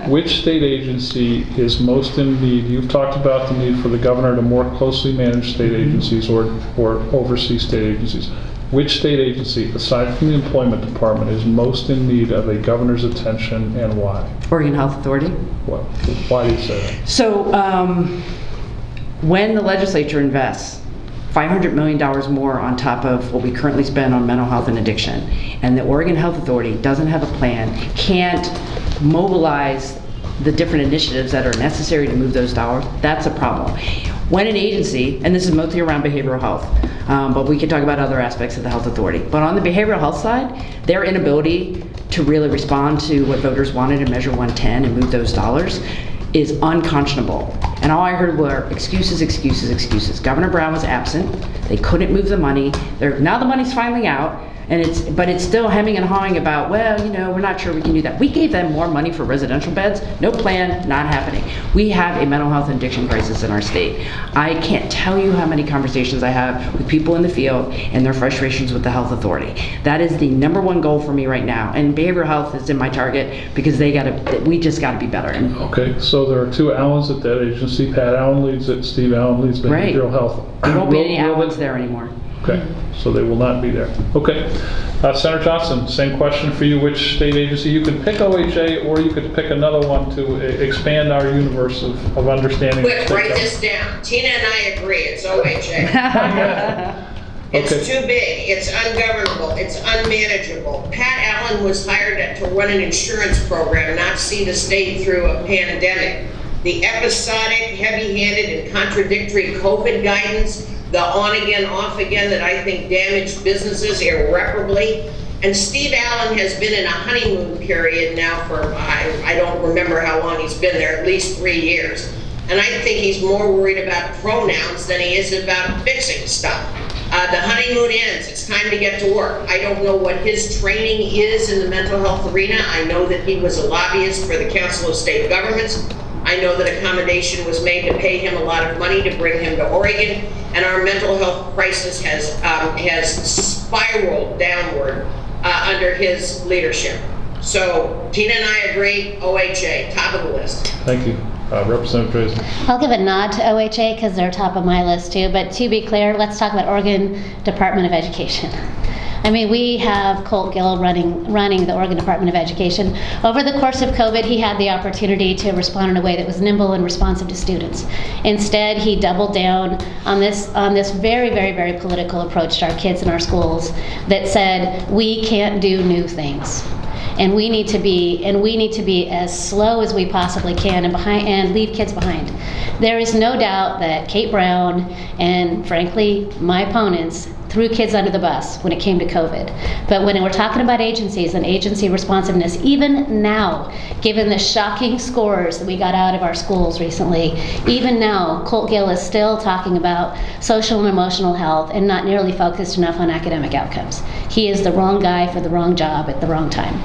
which state agency is most in need? You've talked about the need for the governor to more closely manage state agencies or oversee state agencies. Which state agency, aside from the employment department, is most in need of a governor's attention, and why? Oregon Health Authority. Why do you say that? So when the legislature invests $500 million more on top of what we currently spend on mental health and addiction, and the Oregon Health Authority doesn't have a plan, can't mobilize the different initiatives that are necessary to move those dollars, that's a problem. When an agency, and this is mostly around behavioral health, but we can talk about other aspects of the health authority, but on the behavioral health side, their inability to really respond to what voters wanted in Measure 110 and move those dollars is unconscionable. And all I heard were excuses, excuses, excuses. Governor Brown was absent. They couldn't move the money. Now the money's finally out, but it's still hemming and hawing about, well, we're not sure we can do that. We gave them more money for residential beds. No plan, not happening. We have a mental health and addiction crisis in our state. I can't tell you how many conversations I have with people in the field and their frustrations with the health authority. That is the number one goal for me right now. And behavioral health is in my target because we just gotta be better. Okay, so there are two Allens at that agency. Pat Allen leads it, Steve Allen leads behavioral health. There won't be any Allens there anymore. Okay, so they will not be there. Okay, Senator Johnson, same question for you. Which state agency? You could pick OHA, or you could pick another one to expand our universe of understanding. Quick, write this down. Tina and I agree, it's OHA. It's too big, it's ungovernable, it's unmanageable. Pat Allen was hired to run an insurance program, not see the state through a pandemic. The episodic, heavy-handed, and contradictory COVID guidance, the on-again, off-again that I think damaged businesses irreparably. And Steve Allen has been in a honeymoon period now for, I don't remember how long he's been there, at least 3 years. And I think he's more worried about pronouns than he is about fixing stuff. The honeymoon ends, it's time to get to work. I don't know what his training is in the mental health arena. I know that he was a lobbyist for the Council of State Governments. I know that accommodation was made to pay him a lot of money to bring him to Oregon, and our mental health crisis has spiraled downward under his leadership. So Tina and I agree, OHA, top of the list. Thank you. Representative Tracy. I'll give a nod to OHA because they're top of my list too, but to be clear, let's talk about Oregon Department of Education. I mean, we have Colt Gill running the Oregon Department of Education. Over the course of COVID, he had the opportunity to respond in a way that was nimble and responsive to students. Instead, he doubled down on this very, very, very political approach to our kids in our schools that said, we can't do new things. And we need to be as slow as we possibly can and leave kids behind. There is no doubt that Kate Brown and, frankly, my opponents threw kids under the bus when it came to COVID. But when we're talking about agencies and agency responsiveness, even now, given the shocking scores that we got out of our schools recently, even now, Colt Gill is still talking about social and emotional health and not nearly focused enough on academic outcomes. He is the wrong guy for the wrong job at the wrong time.